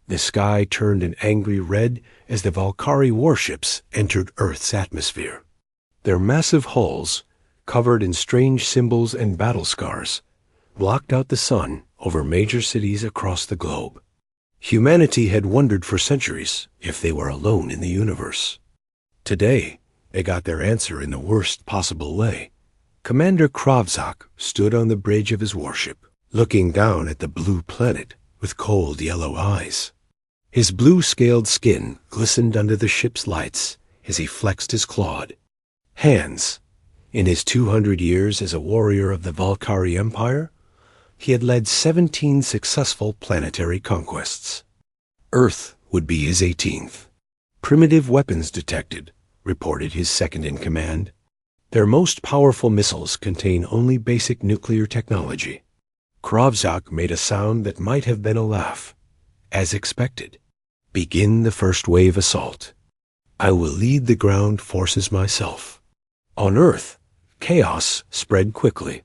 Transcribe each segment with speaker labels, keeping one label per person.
Speaker 1: The sky turned an angry red as the Valkyrie warships entered Earth's atmosphere. Their massive hulls, covered in strange symbols and battle scars, blocked out the sun over major cities across the globe. Humanity had wondered for centuries if they were alone in the universe. Today, they got their answer in the worst possible way. Commander Kravzak stood on the bridge of his warship, looking down at the blue planet with cold yellow eyes. His blue-scaled skin glistened under the ship's lights as he flexed his clawed hands. In his 200 years as a warrior of the Valkyrie Empire, he had led 17 successful planetary conquests. Earth would be his 18th. Primitive weapons detected, reported his second-in-command. Their most powerful missiles contain only basic nuclear technology. Kravzak made a sound that might have been a laugh. As expected, begin the first wave assault. I will lead the ground forces myself. On Earth, chaos spread quickly.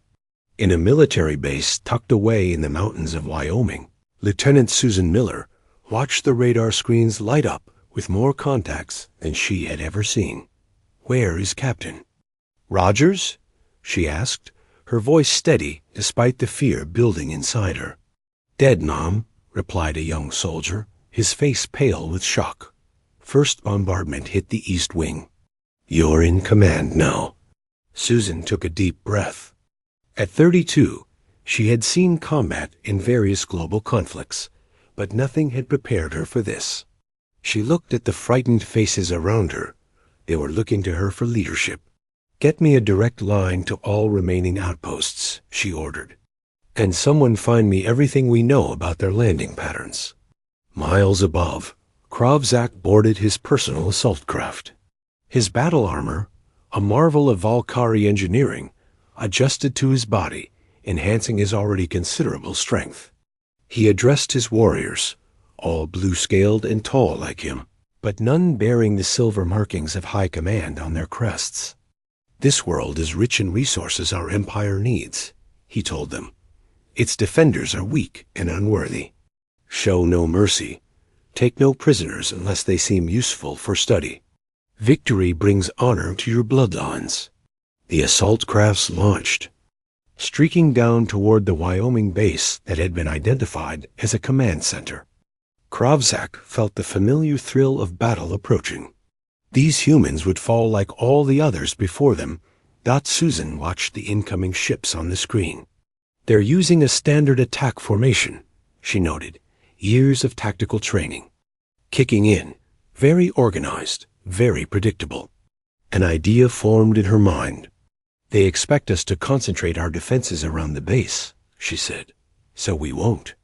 Speaker 1: In a military base tucked away in the mountains of Wyoming, Lieutenant Susan Miller watched the radar screens light up with more contacts than she had ever seen. "Where is Captain?" "Rogers?" she asked, her voice steady despite the fear building inside her. "Dead, Mom," replied a young soldier, his face pale with shock. "First bombardment hit the East Wing. You're in command now." Susan took a deep breath. At 32, she had seen combat in various global conflicts, but nothing had prepared her for this. She looked at the frightened faces around her. They were looking to her for leadership. "Get me a direct line to all remaining outposts," she ordered. "Can someone find me everything we know about their landing patterns?" Miles above, Kravzak boarded his personal assault craft. His battle armor, a marvel of Valkyrie engineering, adjusted to his body, enhancing his already considerable strength. He addressed his warriors, all blue-scaled and tall like him, but none bearing the silver markings of high command on their crests. "This world is rich in resources our empire needs," he told them. "Its defenders are weak and unworthy. Show no mercy. Take no prisoners unless they seem useful for study. Victory brings honor to your bloodlines." The assault crafts launched, streaking down toward the Wyoming base that had been identified as a command center. Kravzak felt the familiar thrill of battle approaching. These humans would fall like all the others before them. Susan watched the incoming ships on the screen. "They're using a standard attack formation," she noted. "Years of tactical training. Kicking in. Very organized, very predictable." An idea formed in her mind. "They expect us to concentrate our defenses around the base," she said. "So we won't.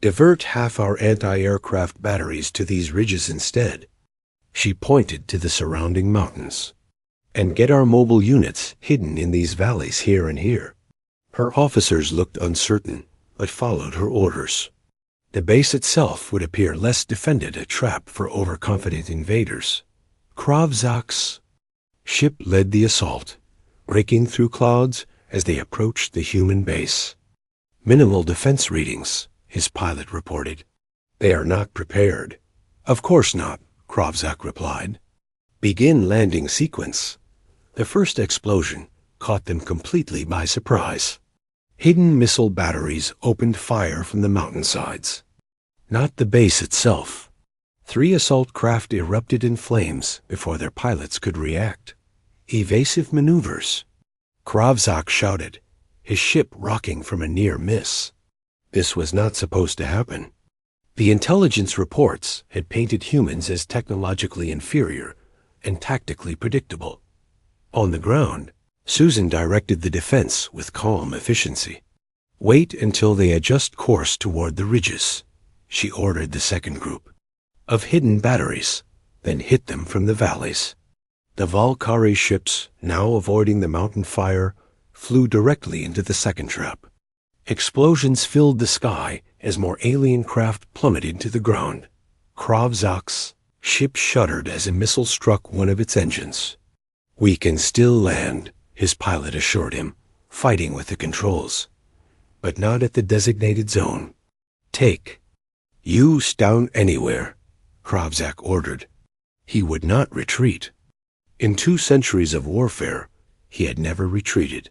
Speaker 1: Divert half our anti-aircraft batteries to these ridges instead." She pointed to the surrounding mountains. "And get our mobile units hidden in these valleys here and here." Her officers looked uncertain, but followed her orders. The base itself would appear less defended, a trap for overconfident invaders. Kravzak's ship led the assault, breaking through clouds as they approached the human base. "Minimal defense readings," his pilot reported. "They are not prepared." "Of course not," Kravzak replied. "Begin landing sequence." The first explosion caught them completely by surprise. Hidden missile batteries opened fire from the mountainsides. Not the base itself. 3 assault craft erupted in flames before their pilots could react. Evasive maneuvers. Kravzak shouted, his ship rocking from a near miss. This was not supposed to happen. The intelligence reports had painted humans as technologically inferior and tactically predictable. On the ground, Susan directed the defense with calm efficiency. "Wait until they adjust course toward the ridges," she ordered the second group of hidden batteries, then hit them from the valleys. The Valkyrie ships, now avoiding the mountain fire, flew directly into the second trap. Explosions filled the sky as more alien craft plummeted to the ground. Kravzak's ship shuddered as a missile struck one of its engines. "We can still land," his pilot assured him, fighting with the controls. "But not at the designated zone. Take." "You down anywhere," Kravzak ordered. He would not retreat. In 2 centuries of warfare, he had never retreated.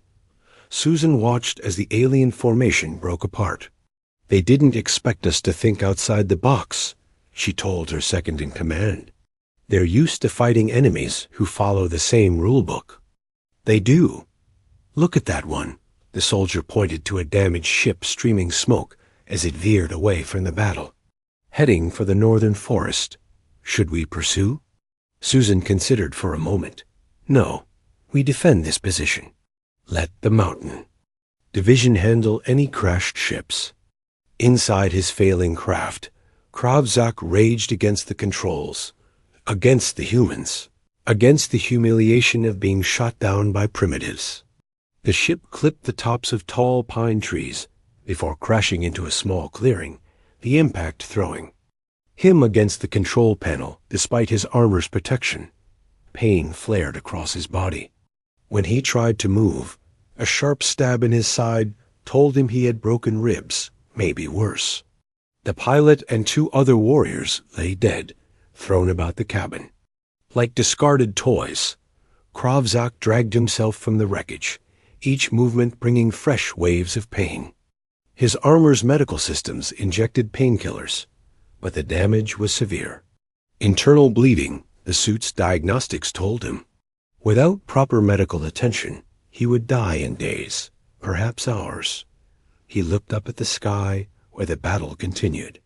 Speaker 1: Susan watched as the alien formation broke apart. "They didn't expect us to think outside the box," she told her second-in-command. "They're used to fighting enemies who follow the same rulebook." "They do. Look at that one." The soldier pointed to a damaged ship streaming smoke as it veered away from the battle. "Heading for the northern forest. Should we pursue?" Susan considered for a moment. "No, we defend this position. Let the mountain division handle any crashed ships." Inside his failing craft, Kravzak raged against the controls, against the humans, against the humiliation of being shot down by primitives. The ship clipped the tops of tall pine trees before crashing into a small clearing, the impact throwing him against the control panel despite his armor's protection. Pain flared across his body. When he tried to move, a sharp stab in his side told him he had broken ribs, maybe worse. The pilot and 2 other warriors lay dead, thrown about the cabin. Like discarded toys, Kravzak dragged himself from the wreckage, each movement bringing fresh waves of pain. His armor's medical systems injected painkillers, but the damage was severe. Internal bleeding, the suit's diagnostics told him. Without proper medical attention, he would die in days, perhaps hours. He looked up at the sky where the battle continued.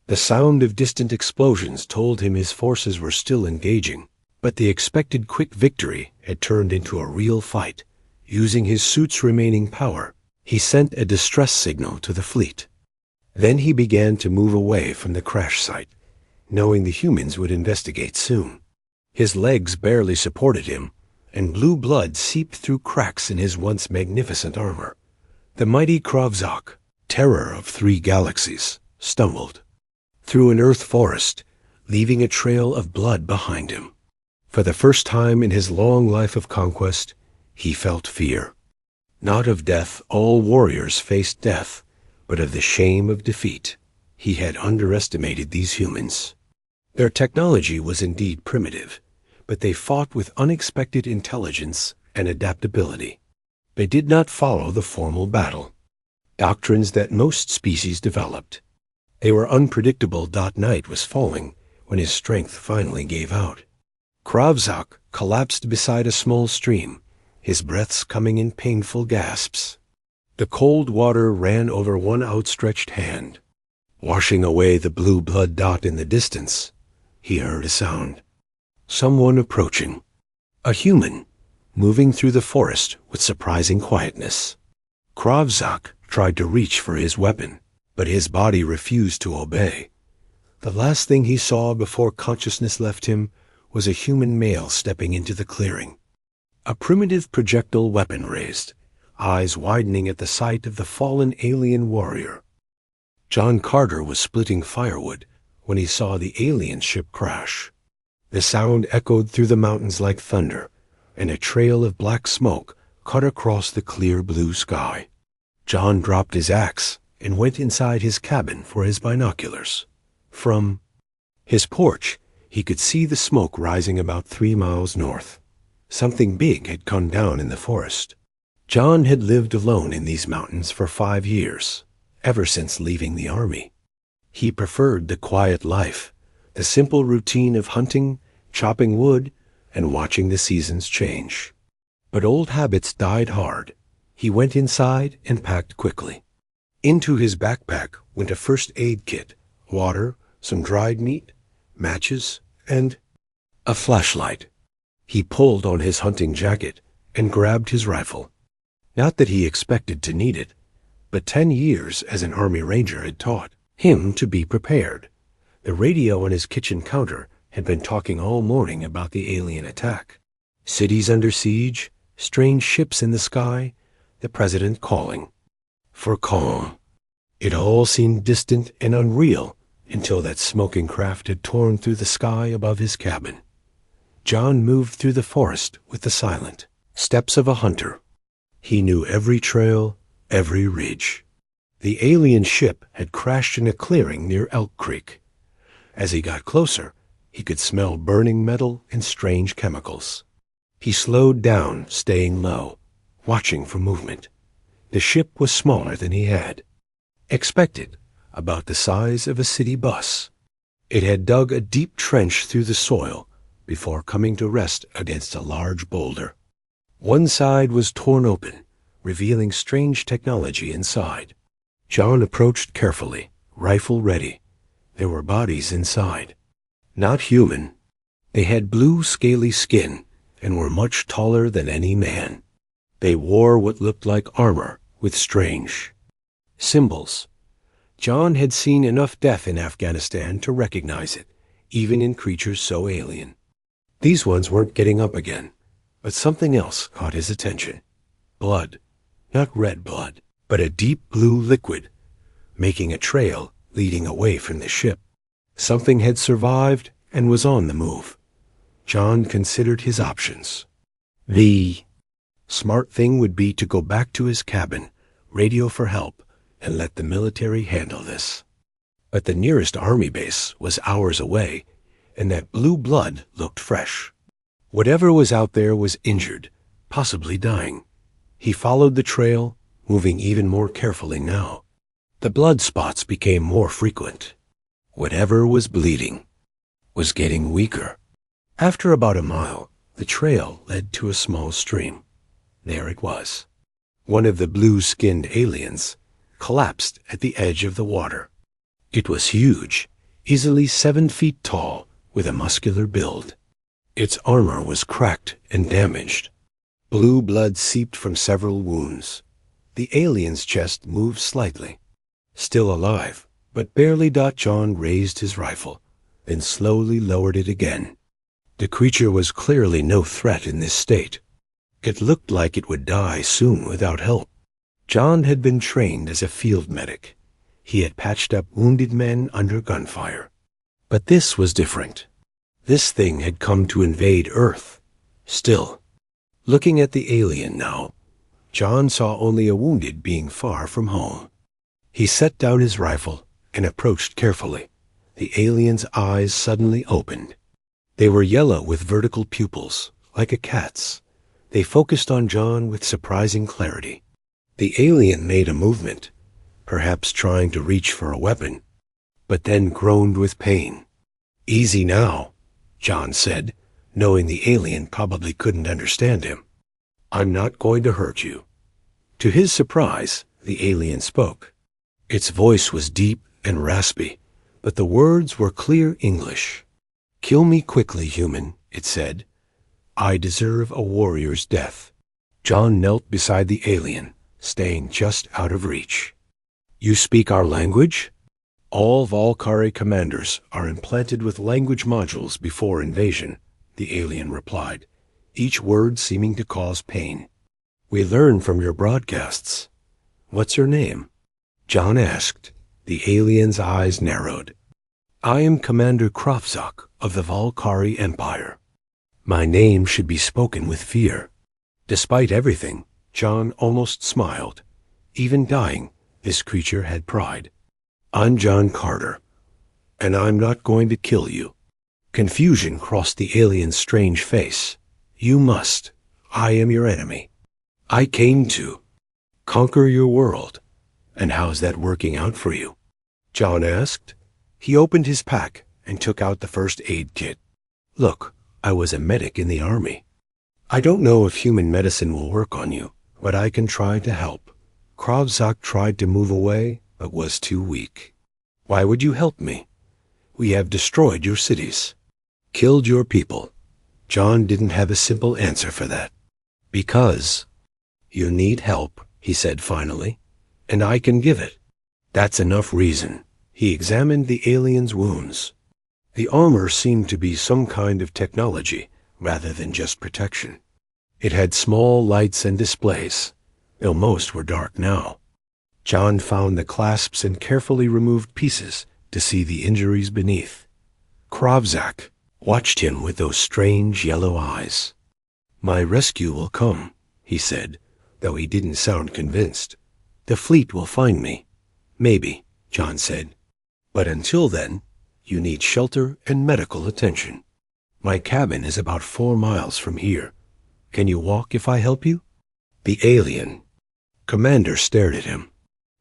Speaker 1: The sound of distant explosions told him his forces were still engaging, but the expected quick victory had turned into a real fight. Using his suit's remaining power, he sent a distress signal to the fleet. Then he began to move away from the crash site, knowing the humans would investigate soon. His legs barely supported him, and blue blood seeped through cracks in his once magnificent armor. The mighty Kravzak, terror of 3 galaxies, stumbled through an earth forest, leaving a trail of blood behind him. For the first time in his long life of conquest, he felt fear. Not of death, all warriors faced death, but of the shame of defeat. He had underestimated these humans. Their technology was indeed primitive, but they fought with unexpected intelligence and adaptability. They did not follow the formal battle, doctrines that most species developed. They were unpredictable. Night was falling when his strength finally gave out. Kravzak collapsed beside a small stream, his breaths coming in painful gasps. The cold water ran over one outstretched hand. Washing away the blue blood dot in the distance, he heard a sound. Someone approaching. A human, moving through the forest with surprising quietness. Kravzak tried to reach for his weapon, but his body refused to obey. The last thing he saw before consciousness left him was a human male stepping into the clearing. A primitive projectile weapon raised, eyes widening at the sight of the fallen alien warrior. John Carter was splitting firewood when he saw the alien ship crash. The sound echoed through the mountains like thunder, and a trail of black smoke cut across the clear blue sky. John dropped his axe and went inside his cabin for his binoculars. From his porch, he could see the smoke rising about 3 miles north. Something big had come down in the forest. John had lived alone in these mountains for 5 years, ever since leaving the army. He preferred the quiet life, the simple routine of hunting, chopping wood, and watching the seasons change. But old habits died hard. He went inside and packed quickly. Into his backpack went a first aid kit, water, some dried meat, matches, and a flashlight. He pulled on his hunting jacket and grabbed his rifle. Not that he expected to need it, but 10 years as an Army Ranger had taught him to be prepared. The radio on his kitchen counter had been talking all morning about the alien attack. Cities under siege, strange ships in the sky, the president calling for calm. It all seemed distant and unreal until that smoking craft had torn through the sky above his cabin. John moved through the forest with the silent steps of a hunter. He knew every trail, every ridge. The alien ship had crashed in a clearing near Elk Creek. As he got closer, he could smell burning metal and strange chemicals. He slowed down, staying low, watching for movement. The ship was smaller than he had expected, about the size of a city bus. It had dug a deep trench through the soil before coming to rest against a large boulder. One side was torn open, revealing strange technology inside. John approached carefully, rifle ready. There were bodies inside. Not human. They had blue, scaly skin and were much taller than any man. They wore what looked like armor with strange symbols. John had seen enough death in Afghanistan to recognize it, even in creatures so alien. These ones weren't getting up again, but something else caught his attention. Blood. Not red blood, but a deep blue liquid, making a trail leading away from the ship. Something had survived and was on the move. John considered his options. The smart thing would be to go back to his cabin, radio for help, and let the military handle this. But the nearest army base was hours away, and that blue blood looked fresh. Whatever was out there was injured, possibly dying. He followed the trail, moving even more carefully now. The blood spots became more frequent. Whatever was bleeding was getting weaker. After about a mile, the trail led to a small stream. There it was. One of the blue-skinned aliens collapsed at the edge of the water. It was huge, easily 7 feet tall, with a muscular build. Its armor was cracked and damaged. Blue blood seeped from several wounds. The alien's chest moved slightly. Still alive, but barely. John raised his rifle, then slowly lowered it again. The creature was clearly no threat in this state. It looked like it would die soon without help. John had been trained as a field medic. He had patched up wounded men under gunfire. But this was different. This thing had come to invade Earth. Still, looking at the alien now, John saw only a wounded being far from home. He set down his rifle and approached carefully. The alien's eyes suddenly opened. They were yellow with vertical pupils, like a cat's. They focused on John with surprising clarity. The alien made a movement, perhaps trying to reach for a weapon, but then groaned with pain. "Easy now," John said, knowing the alien probably couldn't understand him. "I'm not going to hurt you." To his surprise, the alien spoke. Its voice was deep and raspy, but the words were clear English. "Kill me quickly, human," it said. "I deserve a warrior's death." John knelt beside the alien, staying just out of reach. "You speak our language?" "All Valkyrie commanders are implanted with language modules before invasion," the alien replied, each word seeming to cause pain. "We learn from your broadcasts." "What's your name?" John asked. The alien's eyes narrowed. "I am Commander Krovzak of the Valkyrie Empire." My name should be spoken with fear. Despite everything, John almost smiled. Even dying, this creature had pride. "I'm John Carter, and I'm not going to kill you." Confusion crossed the alien's strange face. "You must. I am your enemy. I came to conquer your world. And how's that working out for you?" John asked. He opened his pack and took out the first aid kit. "Look, I was a medic in the army. I don't know if human medicine will work on you, but I can try to help." Krovzak tried to move away, but was too weak. "Why would you help me? We have destroyed your cities, killed your people." John didn't have a simple answer for that. "Because you need help," he said finally, "and I can give it." "That's enough reason." He examined the alien's wounds. The armor seemed to be some kind of technology rather than just protection. It had small lights and displays, though most were dark now. John found the clasps and carefully removed pieces to see the injuries beneath. Krovzak watched him with those strange yellow eyes. "My rescue will come," he said, though he didn't sound convinced. "The fleet will find me. Maybe, John said. But until then, you need shelter and medical attention. My cabin is about 4 miles from here. Can you walk if I help you? The alien. Commander stared at him.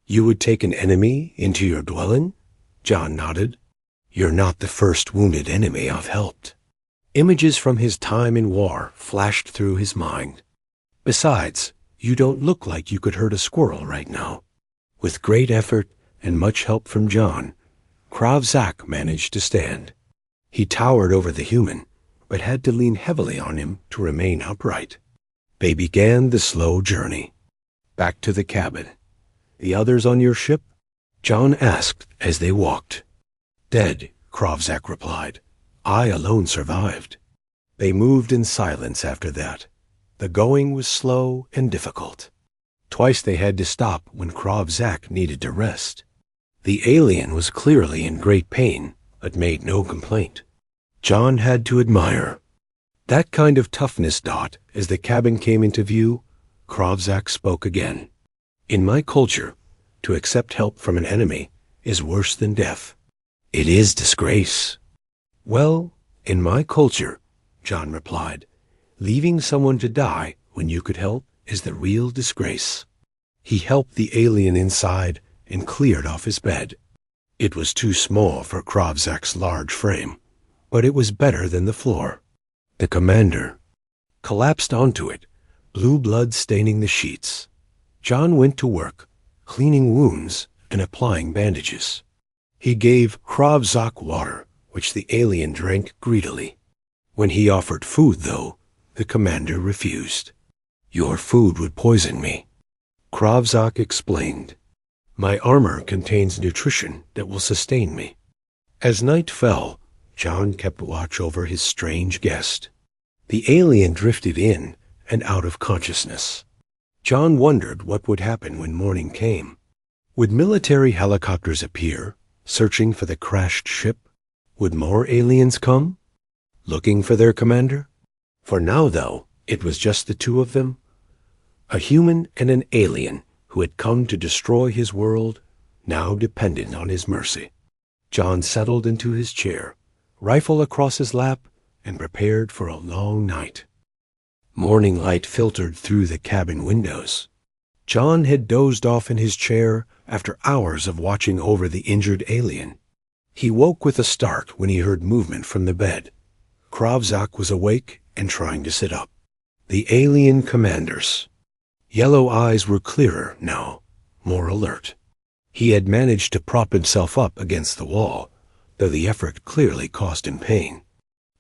Speaker 1: You would take an enemy into your dwelling? John nodded. You're not the first wounded enemy I've helped. Images from his time in war flashed through his mind. Besides, you don't look like you could hurt a squirrel right now. With great effort and much help from John, Kravzak managed to stand. He towered over the human, but had to lean heavily on him to remain upright. They began the slow journey. Back to the cabin. The others on your ship? John asked as they walked. Dead, Kravzak replied. I alone survived. They moved in silence after that. The going was slow and difficult. Twice they had to stop when Kravzak needed to rest. The alien was clearly in great pain, but made no complaint. John had to admire. That kind of toughness, Dot, as the cabin came into view, Kravzak spoke again. In my culture, to accept help from an enemy is worse than death. It is disgrace. Well, in my culture, John replied, leaving someone to die when you could help is the real disgrace. He helped the alien inside and cleared off his bed. It was too small for Kravzak's large frame, but it was better than the floor. The commander collapsed onto it, blue blood staining the sheets. John went to work, cleaning wounds and applying bandages. He gave Kravzak water, which the alien drank greedily. When he offered food, though, the commander refused. Your food would poison me. Kravzak explained. My armor contains nutrition that will sustain me. As night fell, John kept watch over his strange guest. The alien drifted in and out of consciousness. John wondered what would happen when morning came. Would military helicopters appear, searching for the crashed ship? Would more aliens come, looking for their commander? For now, though, it was just the two of them. A human and an alien who had come to destroy his world, now dependent on his mercy. John settled into his chair, rifle across his lap, and prepared for a long night. Morning light filtered through the cabin windows. John had dozed off in his chair after hours of watching over the injured alien. He woke with a start when he heard movement from the bed. Kravzak was awake and trying to sit up. The alien commanders. Yellow eyes were clearer now, more alert. He had managed to prop himself up against the wall, though the effort clearly caused him pain.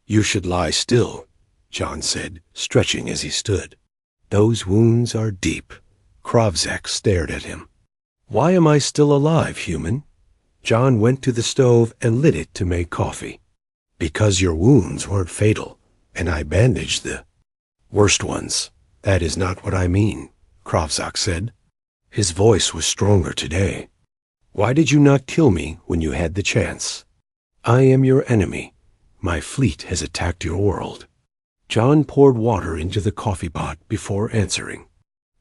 Speaker 1: You should lie still, John said, stretching as he stood. Those wounds are deep. Kravzak stared at him. Why am I still alive, human? John went to the stove and lit it to make coffee. Because your wounds weren't fatal, and I bandaged the worst ones. That is not what I mean, Kravzak said. His voice was stronger today. Why did you not kill me when you had the chance? I am your enemy. My fleet has attacked your world. John poured water into the coffee pot before answering.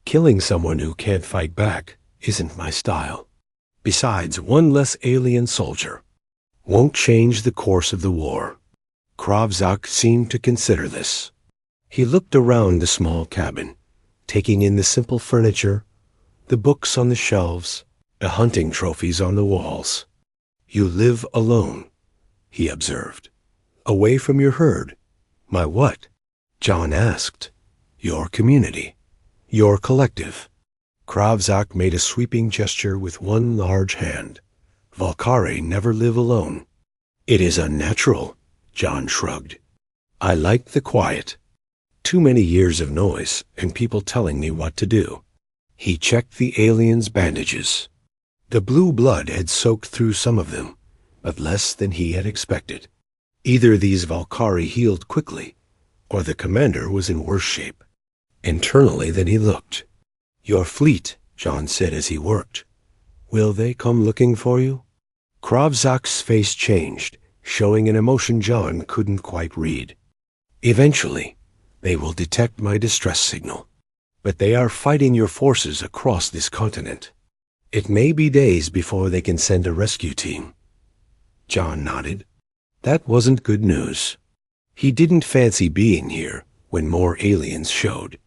Speaker 1: Killing someone who can't fight back isn't my style. Besides, one less alien soldier won't change the course of the war. Kravzak seemed to consider this. He looked around the small cabin, taking in the simple furniture, the books on the shelves, the hunting trophies on the walls. You live alone, he observed. Away from your herd. My what? John asked. Your community. Your collective. Kravzak made a sweeping gesture with one large hand. Valkyrie never live alone. It is unnatural, John shrugged. I like the quiet. Too many years of noise and people telling me what to do. He checked the alien's bandages. The blue blood had soaked through some of them, but less than he had expected. Either these Valkyrie healed quickly, or the commander was in worse shape. Internally then he looked. Your fleet, John said as he worked. Will they come looking for you? Kravzak's face changed, showing an emotion John couldn't quite read. Eventually, they will detect my distress signal. But they are fighting your forces across this continent. It may be days before they can send a rescue team. John nodded. That wasn't good news. He didn't fancy being here when more aliens showed.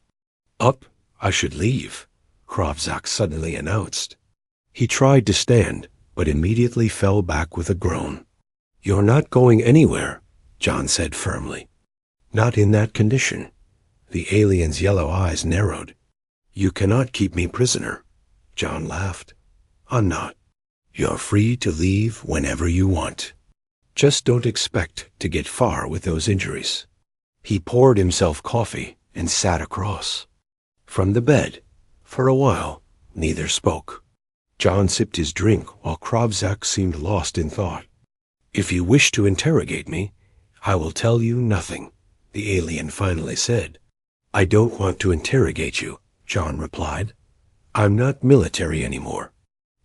Speaker 1: Up, I should leave, Kravzak suddenly announced. He tried to stand, but immediately fell back with a groan. You're not going anywhere, John said firmly. Not in that condition. The alien's yellow eyes narrowed. You cannot keep me prisoner. John laughed. I'm not. You're free to leave whenever you want. Just don't expect to get far with those injuries. He poured himself coffee and sat across. From the bed, for a while, neither spoke. John sipped his drink while Kravzak seemed lost in thought. If you wish to interrogate me, I will tell you nothing, the alien finally said. I don't want to interrogate you, John replied. I'm not military anymore.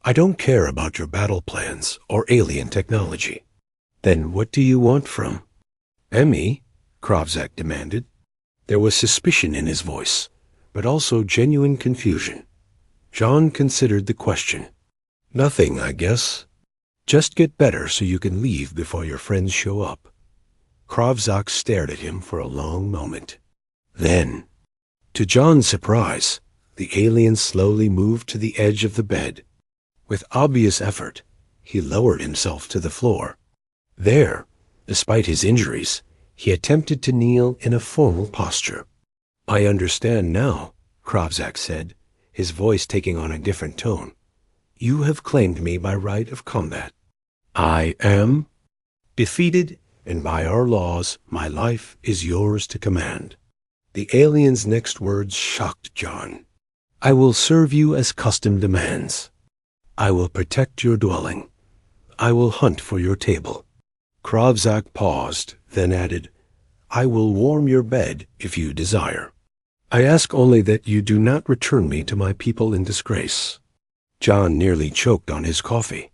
Speaker 1: I don't care about your battle plans or alien technology. Then what do you want from me? Kravzak demanded. There was suspicion in his voice, but also genuine confusion. John considered the question. Nothing, I guess. Just get better so you can leave before your friends show up. Kravzak stared at him for a long moment. Then, to John's surprise, the alien slowly moved to the edge of the bed. With obvious effort, he lowered himself to the floor. There, despite his injuries, he attempted to kneel in a formal posture. I understand now, Kravzak said, his voice taking on a different tone. You have claimed me by right of combat. I am defeated, and by our laws, my life is yours to command. The alien's next words shocked John. I will serve you as custom demands. I will protect your dwelling. I will hunt for your table. Kravzak paused, then added, I will warm your bed if you desire. I ask only that you do not return me to my people in disgrace. John nearly choked on his coffee.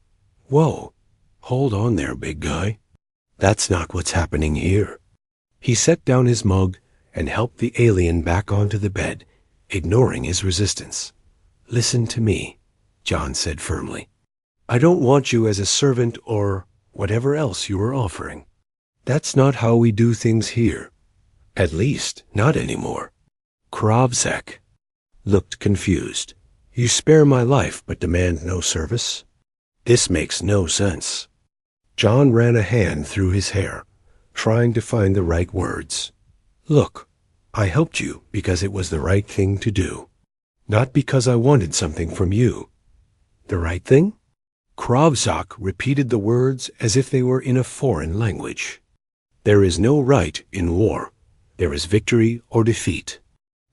Speaker 1: Whoa, hold on there, big guy. That's not what's happening here. He set down his mug and helped the alien back onto the bed, ignoring his resistance. Listen to me, John said firmly. I don't want you as a servant or whatever else you are offering. That's not how we do things here. At least, not anymore. Kravzak looked confused. You spare my life but demand no service? This makes no sense. John ran a hand through his hair, trying to find the right words. Look, I helped you because it was the right thing to do, not because I wanted something from you. The right thing? Kravzak repeated the words as if they were in a foreign language. There is no right in war. There is victory or defeat,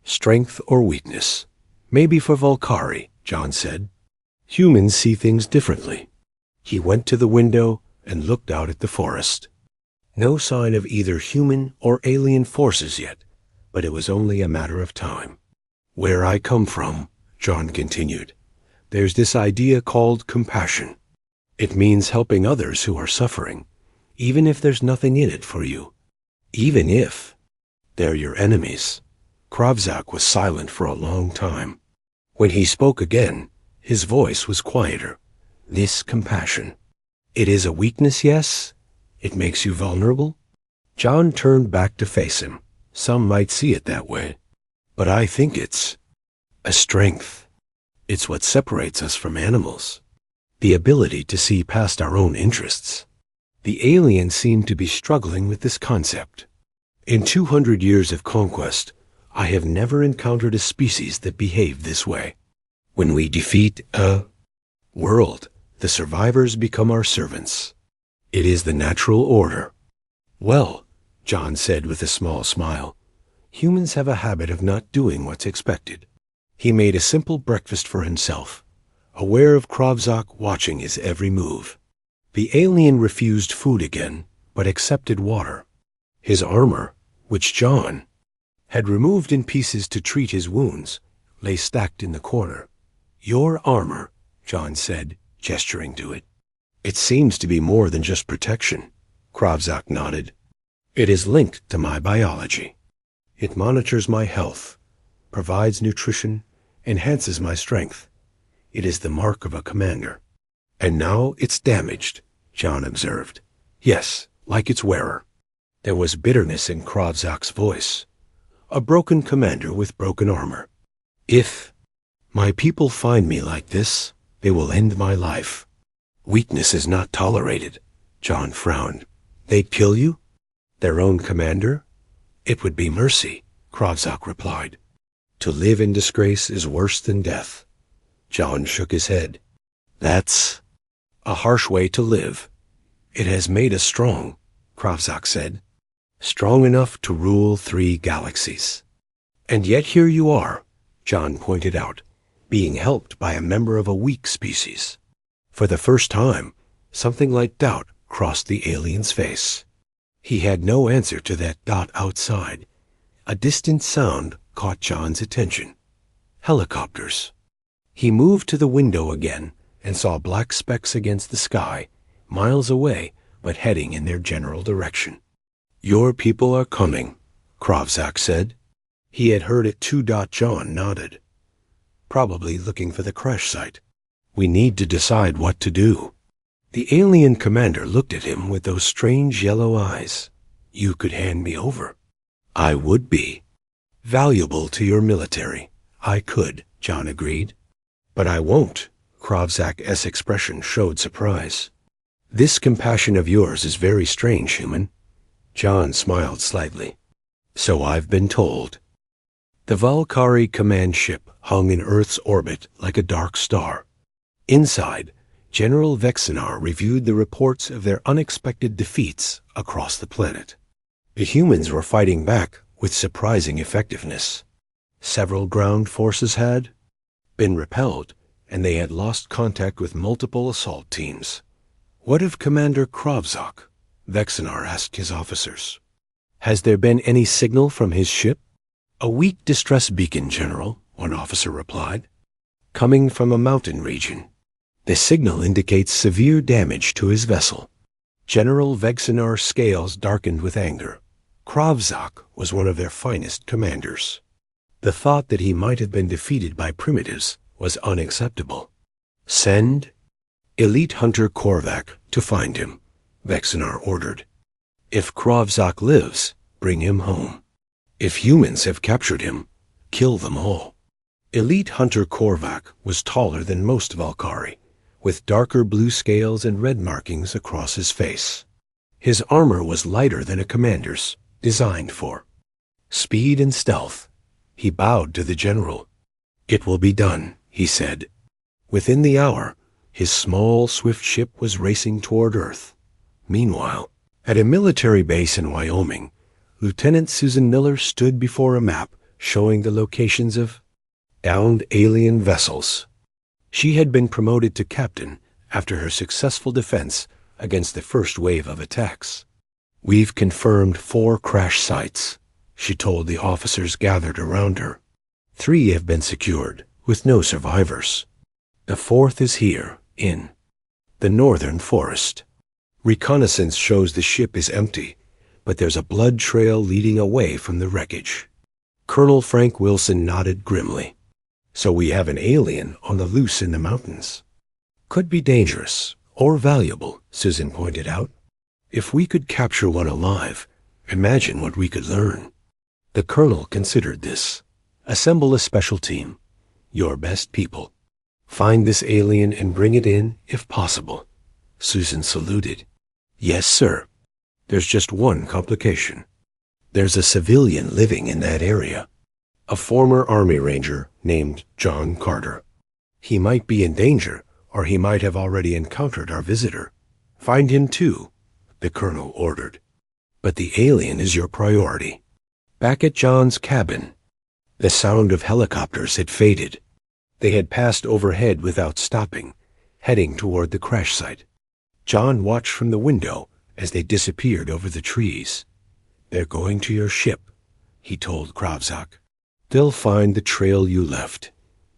Speaker 1: strength or weakness. Maybe for Valkyrie, John said. Humans see things differently. He went to the window and looked out at the forest. No sign of either human or alien forces yet, but it was only a matter of time. Where I come from, John continued, there's this idea called compassion. It means helping others who are suffering, even if there's nothing in it for you. Even if they're your enemies. Kravzak was silent for a long time. When he spoke again, his voice was quieter. This compassion. It is a weakness, yes? It makes you vulnerable? John turned back to face him. Some might see it that way. But I think it's a strength. It's what separates us from animals. The ability to see past our own interests. The alien seemed to be struggling with this concept. In 200 years of conquest, I have never encountered a species that behaved this way. When we defeat a world, the survivors become our servants. It is the natural order. Well, John said with a small smile, humans have a habit of not doing what's expected. He made a simple breakfast for himself, aware of Kravzak watching his every move. The alien refused food again, but accepted water. His armor, which John had removed in pieces to treat his wounds, lay stacked in the corner. Your armor, John said, gesturing to it. It seems to be more than just protection. Kravzak nodded. It is linked to my biology. It monitors my health, provides nutrition, enhances my strength. It is the mark of a commander. And now it's damaged, John observed. Yes, like its wearer. There was bitterness in Kravzak's voice. A broken commander with broken armor. If my people find me like this, they will end my life. Weakness is not tolerated, John frowned. They'd kill you? Their own commander? It would be mercy, Kravzak replied. To live in disgrace is worse than death. John shook his head. That's a harsh way to live. It has made us strong, Kravzak said. Strong enough to rule 3 galaxies. And yet here you are, John pointed out, being helped by a member of a weak species. For the first time, something like doubt crossed the alien's face. He had no answer to that dot outside. A distant sound caught John's attention. Helicopters. He moved to the window again and saw black specks against the sky, miles away, but heading in their general direction. Your people are coming, Kravzak said. He had heard it too. John nodded. Probably looking for the crash site. We need to decide what to do. The alien commander looked at him with those strange yellow eyes. You could hand me over. I would be. Valuable to your military. I could, John agreed. But I won't. Kravzak's expression showed surprise. This compassion of yours is very strange, human. John smiled slightly. So I've been told. The Valkyrie command ship hung in Earth's orbit like a dark star. Inside, General Vexinar reviewed the reports of their unexpected defeats across the planet. The humans were fighting back with surprising effectiveness. Several ground forces had been repelled, and they had lost contact with multiple assault teams. What of Commander Kravzak? Vexinar asked his officers. Has there been any signal from his ship? A weak distress beacon, General, one officer replied. Coming from a mountain region. The signal indicates severe damage to his vessel. General Vexinar's scales darkened with anger. Kravzak was one of their finest commanders. The thought that he might have been defeated by primitives was unacceptable. Send Elite Hunter Korvac to find him, Vexinar ordered. If Kravzak lives, bring him home. If humans have captured him, kill them all. Elite Hunter Korvac was taller than most Valkyrie, with darker blue scales and red markings across his face. His armor was lighter than a commander's, designed for speed and stealth. He bowed to the general. It will be done, he said. Within the hour, his small, swift ship was racing toward Earth. Meanwhile, at a military base in Wyoming, Lieutenant Susan Miller stood before a map showing the locations of downed alien vessels. She had been promoted to captain after her successful defense against the first wave of attacks. We've confirmed 4 crash sites, she told the officers gathered around her. 3 have been secured, with no survivors. The 4th is here, in the northern forest. Reconnaissance shows the ship is empty, but there's a blood trail leading away from the wreckage. Colonel Frank Wilson nodded grimly. So we have an alien on the loose in the mountains. Could be dangerous, or valuable, Susan pointed out. If we could capture one alive, imagine what we could learn. The colonel considered this. Assemble a special team. Your best people. Find this alien and bring it in, if possible. Susan saluted. Yes, sir. There's just one complication. There's a civilian living in that area. A former Army Ranger named John Carter. He might be in danger, or he might have already encountered our visitor. Find him too, the colonel ordered. But the alien is your priority. Back at John's cabin, the sound of helicopters had faded. They had passed overhead without stopping, heading toward the crash site. John watched from the window as they disappeared over the trees. They're going to your ship, he told Kravzak. They'll find the trail you left.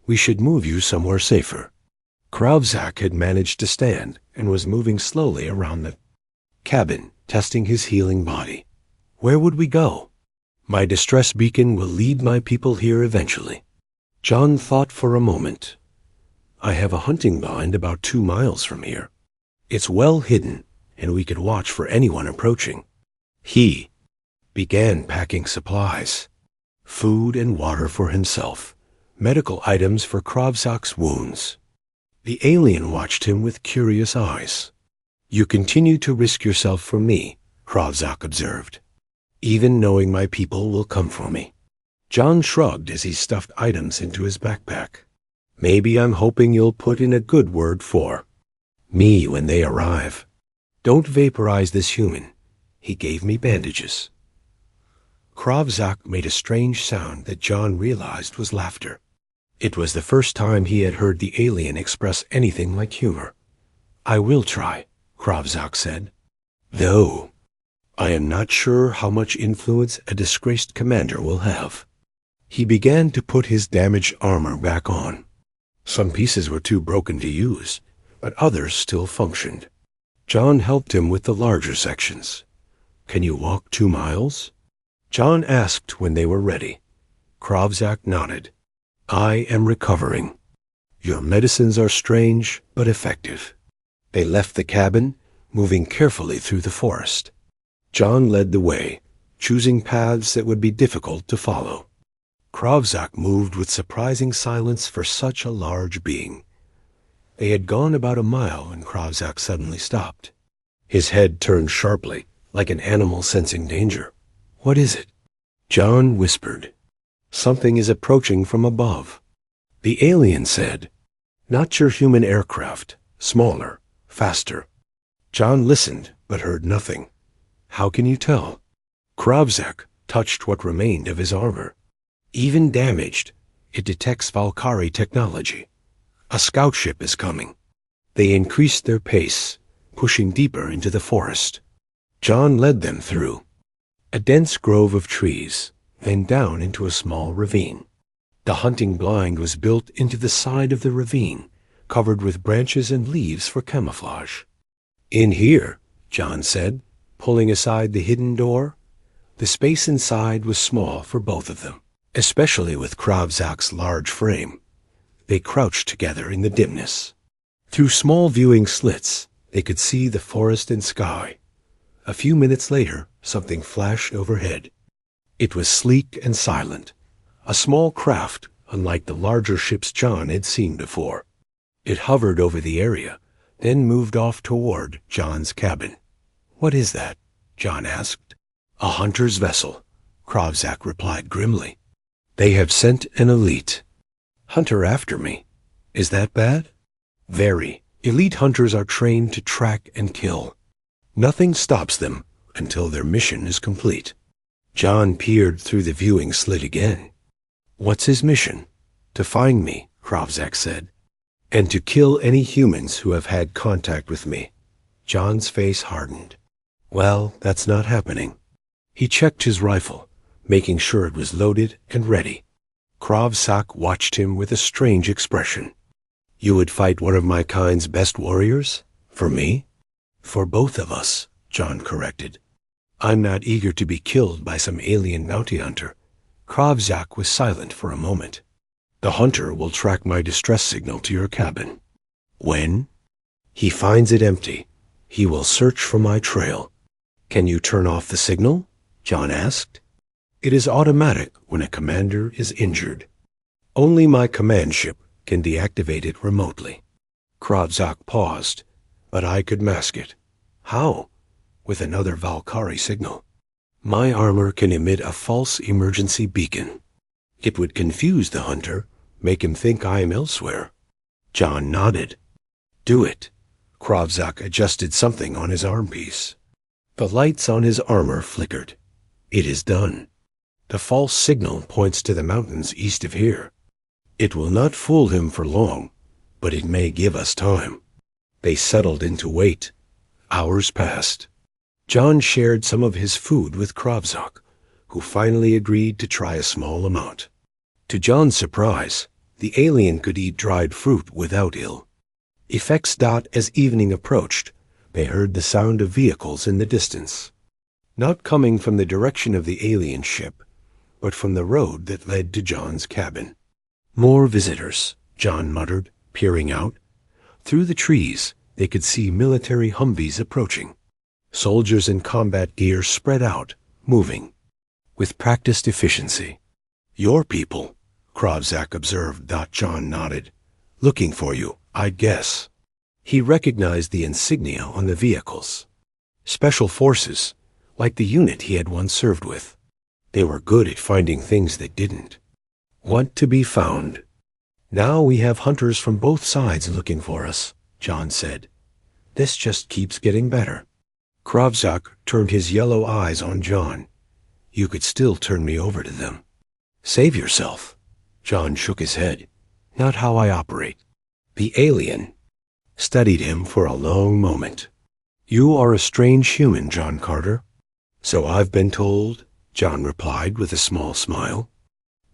Speaker 1: We should move you somewhere safer. Kravzak had managed to stand and was moving slowly around the cabin, testing his healing body. Where would we go? My distress beacon will lead my people here eventually. John thought for a moment. I have a hunting blind about 2 miles from here. It's well hidden, and we could watch for anyone approaching. He began packing supplies, food and water for himself, medical items for Kravzak's wounds. The alien watched him with curious eyes. You continue to risk yourself for me, Kravzak observed. Even knowing my people will come for me. John shrugged as he stuffed items into his backpack. Maybe I'm hoping you'll put in a good word for me when they arrive. Don't vaporize this human. He gave me bandages. Kravzak made a strange sound that John realized was laughter. It was the first time he had heard the alien express anything like humor. I will try, Kravzak said. Though, I am not sure how much influence a disgraced commander will have. He began to put his damaged armor back on. Some pieces were too broken to use, but others still functioned. John helped him with the larger sections. Can you walk 2 miles? John asked when they were ready. Kravzak nodded. I am recovering. Your medicines are strange, but effective. They left the cabin, moving carefully through the forest. John led the way, choosing paths that would be difficult to follow. Kravzak moved with surprising silence for such a large being. They had gone about a mile when Kravzak suddenly stopped. His head turned sharply, like an animal sensing danger. What is it? John whispered. Something is approaching from above. The alien said, Not your human aircraft, smaller, faster. John listened, but heard nothing. How can you tell? Kravzak touched what remained of his armor. Even damaged, it detects Valkyrie technology. A scout ship is coming. They increased their pace, pushing deeper into the forest. John led them through a dense grove of trees, then down into a small ravine. The hunting blind was built into the side of the ravine, covered with branches and leaves for camouflage. In here, John said, pulling aside the hidden door. The space inside was small for both of them, especially with Kravzak's large frame. They crouched together in the dimness. Through small viewing slits, they could see the forest and sky. A few minutes later, something flashed overhead. It was sleek and silent, a small craft unlike the larger ships John had seen before. It hovered over the area, then moved off toward John's cabin. What is that? John asked. A hunter's vessel, Kravzak replied grimly. They have sent an elite hunter after me. Is that bad? Very. Elite hunters are trained to track and kill. Nothing stops them until their mission is complete. John peered through the viewing slit again. What's his mission? To find me, Kravzak said, and to kill any humans who have had contact with me. John's face hardened. Well, that's not happening. He checked his rifle, making sure it was loaded and ready. Kravzak watched him with a strange expression. You would fight one of my kind's best warriors? For me? For both of us, John corrected. I'm not eager to be killed by some alien bounty hunter. Kravzak was silent for a moment. The hunter will track my distress signal to your cabin. When he finds it empty, he will search for my trail. Can you turn off the signal? John asked. It is automatic when a commander is injured. Only my command ship can deactivate it remotely. Kravzak paused, but I could mask it. How? With another Valkyrie signal. My armor can emit a false emergency beacon. It would confuse the hunter, make him think I am elsewhere. John nodded. Do it. Kravzak adjusted something on his armpiece. The lights on his armor flickered. It is done. The false signal points to the mountains east of here. It will not fool him for long, but it may give us time. They settled into wait. Hours passed. John shared some of his food with Kravzak, who finally agreed to try a small amount. To John's surprise, the alien could eat dried fruit without ill. Effects dot as evening approached, they heard the sound of vehicles in the distance. Not coming from the direction of the alien ship, but from the road that led to John's cabin. More visitors, John muttered, Peering out, through the trees, they could see military Humvees approaching. Soldiers in combat gear spread out, moving, with practiced efficiency. "Your people," Kravzak observed. John nodded. "Looking for you, I guess." He recognized the insignia on the vehicles. Special forces, like the unit he had once served with. They were good at finding things that didn't want to be found. "Now we have hunters from both sides looking for us," John said. "This just keeps getting better." Kravzak turned his yellow eyes on John. "You could still turn me over to them." "Save yourself." John shook his head. "Not how I operate." The alien studied him for a long moment. "You are a strange human, John Carter." "So I've been told," John replied with a small smile.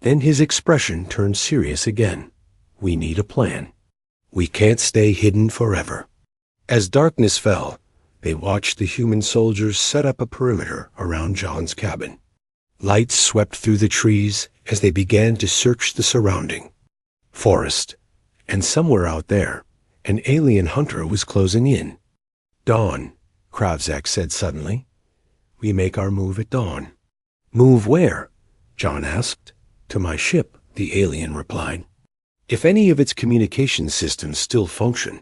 Speaker 1: Then his expression turned serious again. "We need a plan. We can't stay hidden forever." As darkness fell, they watched the human soldiers set up a perimeter around John's cabin. Lights swept through the trees as they began to search the surrounding forest, and somewhere out there, an alien hunter was closing in. "Dawn," Kravzak said suddenly. "We make our move at dawn." "Move where?" John asked. "To my ship," the alien replied. "If any of its communication systems still function,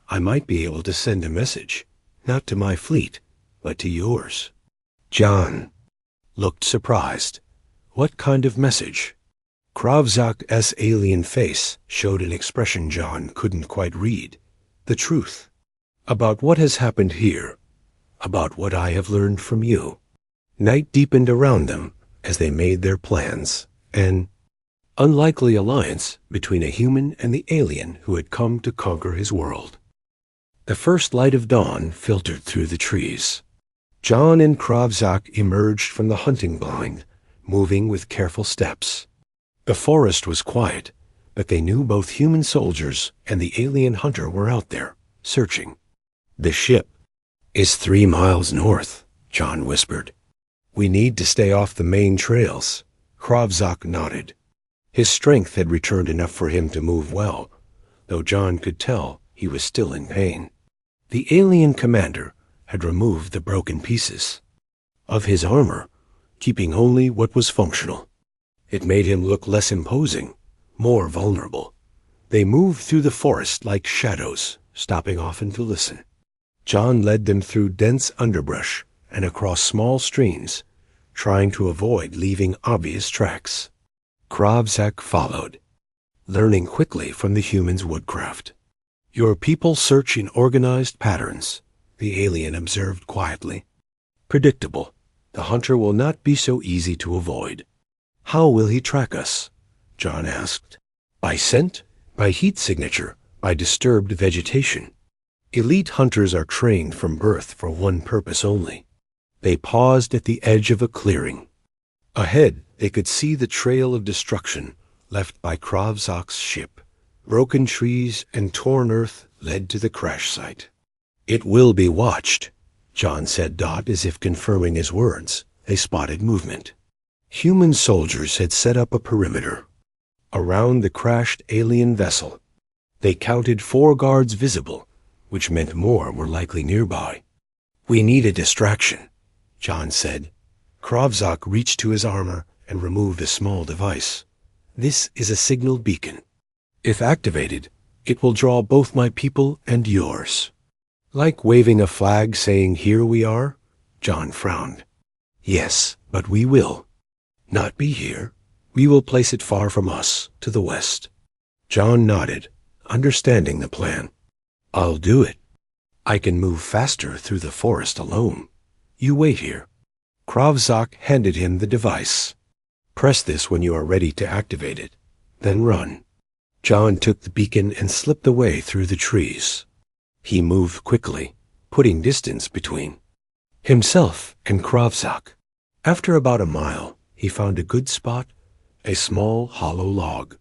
Speaker 1: I might be able to send a message, not to my fleet, but to yours." John looked surprised. "What kind of message?" Kravzak's alien face showed an expression John couldn't quite read. "The truth. About what has happened here. About what I have learned from you." Night deepened around them as they made their plans. An unlikely alliance between a human and the alien who had come to conquer his world. The first light of dawn filtered through the trees. John and Kravzak emerged from the hunting blind, moving with careful steps. The forest was quiet, but they knew both human soldiers and the alien hunter were out there, searching. "The ship is 3 miles north," John whispered. "We need to stay off the main trails." Kravzak nodded. His strength had returned enough for him to move well, though John could tell he was still in pain. The alien commander had removed the broken pieces of his armor, keeping only what was functional. It made him look less imposing, more vulnerable. They moved through the forest like shadows, stopping often to listen. John led them through dense underbrush and across small streams, trying to avoid leaving obvious tracks. Kravzak followed, learning quickly from the human's woodcraft. "Your people search in organized patterns," the alien observed quietly. "Predictable. The hunter will not be so easy to avoid." "How will he track us?" John asked. "By scent, by heat signature, by disturbed vegetation. Elite hunters are trained from birth for one purpose only." They paused at the edge of a clearing. Ahead, they could see the trail of destruction left by Kravzak's ship. Broken trees and torn earth led to the crash site. "It will be watched," John said, as if confirming his words. They spotted movement. Human soldiers had set up a perimeter around the crashed alien vessel. They counted 4 guards visible, which meant more were likely nearby. "We need a distraction," John said. Kravzak reached to his armor and removed a small device. "This is a signal beacon. If activated, it will draw both my people and yours." "Like waving a flag saying, 'Here we are'?" John frowned. "Yes, but we will not be here. We will place it far from us, to the west." John nodded, understanding the plan. "I'll do it. I can move faster through the forest alone. You wait here." Kravzak handed him the device. "Press this when you are ready to activate it, then run." John took the beacon and slipped away through the trees. He moved quickly, putting distance between himself and Kravzak. After about a mile, he found a good spot, a small hollow log.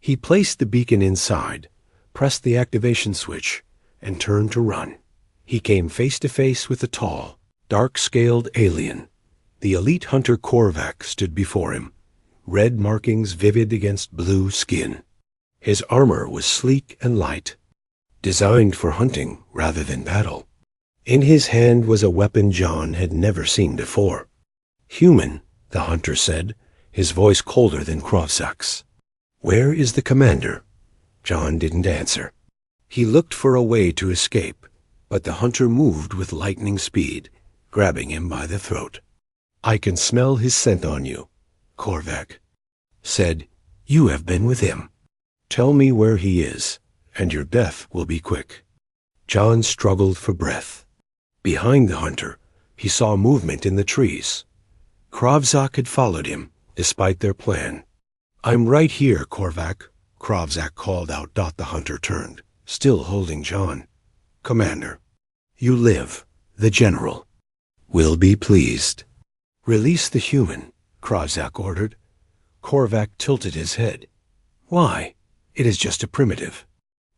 Speaker 1: He placed the beacon inside, pressed the activation switch, and turned to run. He came face to face with a tall, dark-scaled alien. The elite hunter Korvac stood before him, red markings vivid against blue skin. His armor was sleek and light, designed for hunting rather than battle. In his hand was a weapon John had never seen before. "Human," the hunter said, his voice colder than Krovzak's. "Where is the commander?" John didn't answer. He looked for a way to escape, but the hunter moved with lightning speed, grabbing him by the throat. "I can smell his scent on you," Korvac said. "You have been with him. Tell me where he is, and your death will be quick." John struggled for breath. Behind the hunter, he saw movement in the trees. Krovzak had followed him, despite their plan. "I'm right here, Korvac," Krovzak called out. The hunter turned, still holding John. "Commander, you live. The general will be pleased." "Release the human," Krovzak ordered. Korvac tilted his head. "Why? It is just a primitive.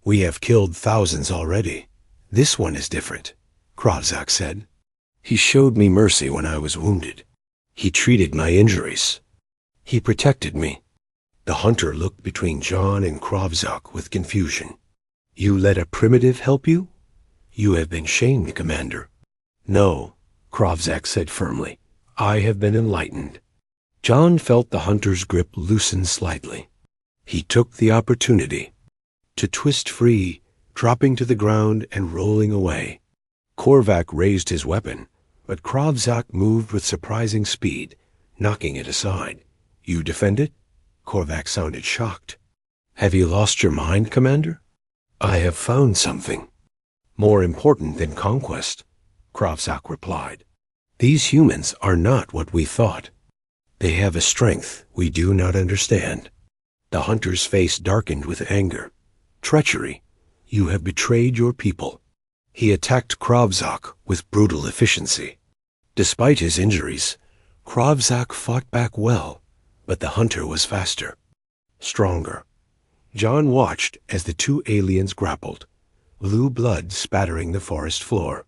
Speaker 1: We have killed thousands already. This one is different," Krovzak said. "He showed me mercy when I was wounded. He treated my injuries. He protected me." The hunter looked between John and Krovzak with confusion. "You let a primitive help you? You have been shamed, Commander." "No," Krovzak said firmly. "I have been enlightened." John felt the hunter's grip loosen slightly. He took the opportunity to twist free, dropping to the ground and rolling away. Korvac raised his weapon, but Krovzak moved with surprising speed, knocking it aside. "You defend it?" Korvac sounded shocked. "Have you lost your mind, Commander?" "I have found something more important than conquest," Krovzak replied. "These humans are not what we thought. They have a strength we do not understand." The hunter's face darkened with anger. "Treachery. You have betrayed your people." He attacked Krovzak with brutal efficiency. Despite his injuries, Krovzak fought back well, but the hunter was faster, stronger. John watched as the two aliens grappled, blue blood spattering the forest floor.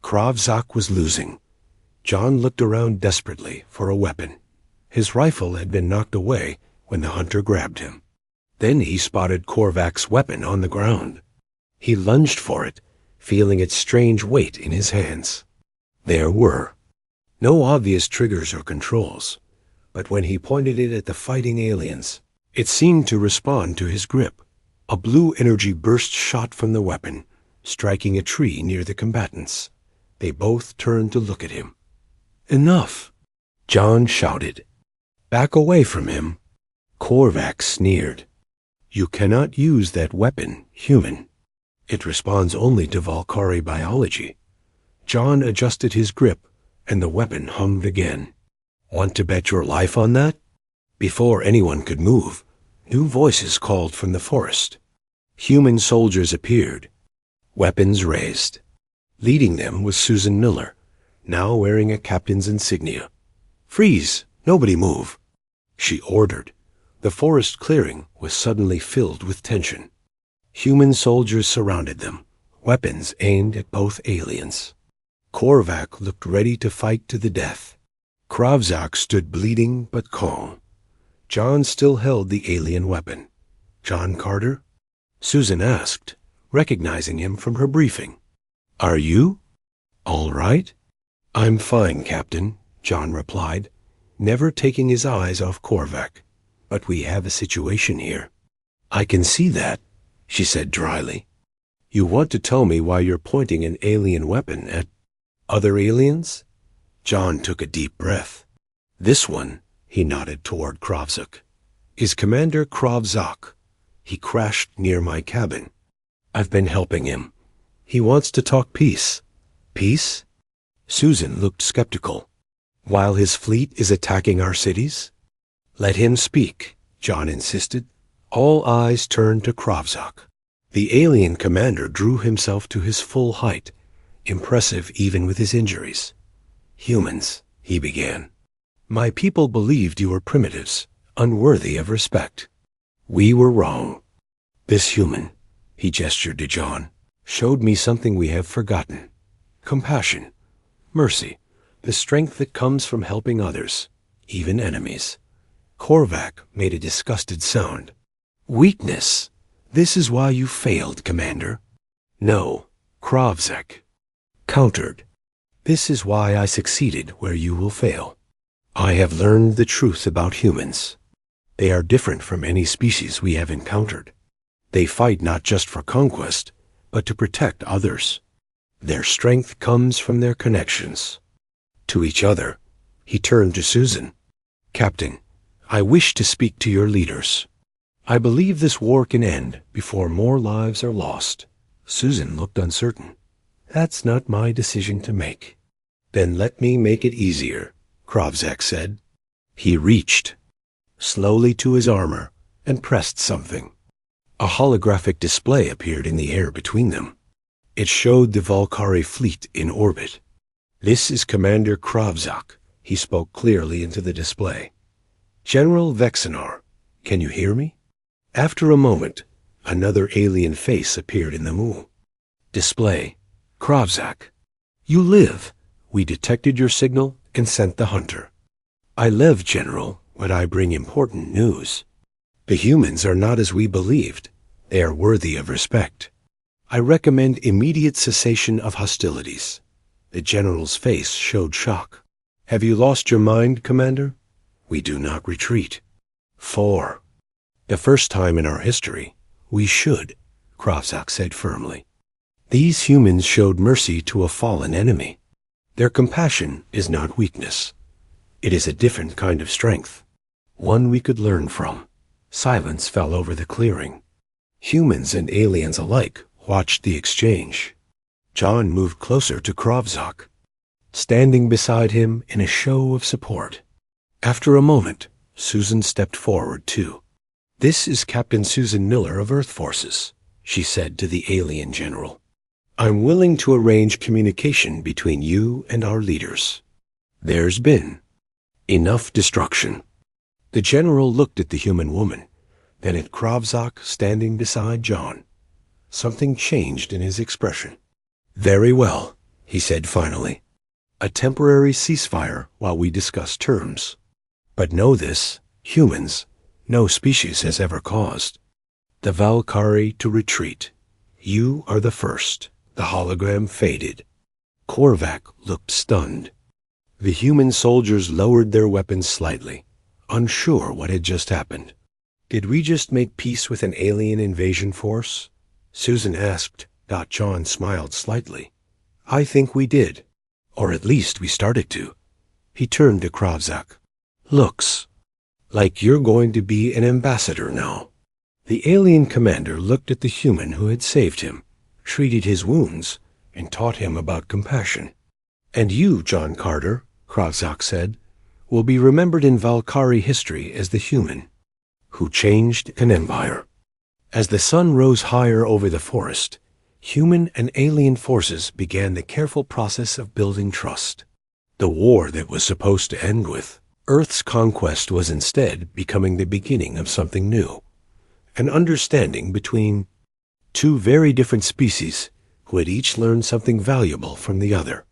Speaker 1: Krovzak was losing. John looked around desperately for a weapon. His rifle had been knocked away when the hunter grabbed him. Then he spotted Korvac's weapon on the ground. He lunged for it, feeling its strange weight in his hands. There were no obvious triggers or controls, but when he pointed it at the fighting aliens, it seemed to respond to his grip. A blue energy burst shot from the weapon, striking a tree near the combatants. They both turned to look at him. "Enough!" John shouted. "Back away from him!" Korvac sneered. "You cannot use that weapon, human. It responds only to Valkyrie biology." John adjusted his grip, and the weapon hummed again. "Want to bet your life on that?" Before anyone could move, new voices called from the forest. Human soldiers appeared, weapons raised. Leading them was Susan Miller, now wearing a captain's insignia. "Freeze! Nobody move!" she ordered. The forest clearing was suddenly filled with tension. Human soldiers surrounded them, weapons aimed at both aliens. Korvac looked ready to fight to the death. Krovzak stood bleeding but calm. John still held the alien weapon. "John Carter?" Susan asked, recognizing him from her briefing. "Are you all right?" "I'm fine, Captain," John replied, never taking his eyes off Korvac. "But we have a situation here." "I can see that," she said dryly. "You want to tell me why you're pointing an alien weapon at other aliens?" John took a deep breath. "This one," he nodded toward Krovzak, "is Commander Krovzak. He crashed near my cabin. I've been helping him. He wants to talk peace." "Peace?" Susan looked skeptical. "While his fleet is attacking our cities?" "Let him speak," John insisted. All eyes turned to Krovzak. The alien commander drew himself to his full height, impressive even with his injuries. "Humans," he began. "My people believed you were primitives, unworthy of respect. We were wrong. This human," he gestured to John, "showed me something we have forgotten. Compassion, mercy, the strength that comes from helping others, even enemies." Korvac made a disgusted sound. Weakness. This is why you failed, Commander. No, Krovzek. Countered. This is why I succeeded where you will fail. I have learned the truth about humans. They are different from any species we have encountered. They fight not just for conquest, but to protect others. Their strength comes from their connections to each other. He turned to Susan. Captain, I wish to speak to your leaders. I believe this war can end before more lives are lost. Susan looked uncertain. That's not my decision to make. Then let me make it easier, Krovzek said. He reached slowly to his armor and pressed something. A holographic display appeared in the air between them. It showed the Valkyrie fleet in orbit. This is Commander Krovzek, he spoke clearly into the display. General Vexinar, can you hear me? After a moment, another alien face appeared in the moon. Display. Krovzek. You live. We detected your signal and sent the hunter. I live, General, but I bring important news. The humans are not as we believed. They are worthy of respect. I recommend immediate cessation of hostilities. The General's face showed shock. Have you lost your mind, Commander? We do not retreat. 4. The first time in our history, we should, Krovzek said firmly. These humans showed mercy to a fallen enemy. Their compassion is not weakness. It is a different kind of strength, one we could learn from. Silence fell over the clearing. Humans and aliens alike watched the exchange. John moved closer to Krovzek, standing beside him in a show of support. After a moment, Susan stepped forward too. This is Captain Susan Miller of Earth Forces, she said to the alien general. I'm willing to arrange communication between you and our leaders. There's been enough destruction. The general looked at the human woman, then at Krovzek standing beside John. Something changed in his expression. Very well, he said finally. A temporary ceasefire while we discuss terms. But know this, humans, no species has ever caused the Valkyrie to retreat. You are the first. The hologram faded. Korvac looked stunned. The human soldiers lowered their weapons slightly, unsure what had just happened. Did we just make peace with an alien invasion force? Susan asked. John smiled slightly. I think we did. Or at least we started to. He turned to Krovzek. Looks like you're going to be an ambassador now. The alien commander looked at the human who had saved him, treated his wounds, and taught him about compassion. And you, John Carter, Krovzek said, will be remembered in Valkyrie history as the human who changed an empire. As the sun rose higher over the forest, human and alien forces began the careful process of building trust. The war that was supposed to end with Earth's conquest was instead becoming the beginning of something new, an understanding between two very different species who had each learned something valuable from the other.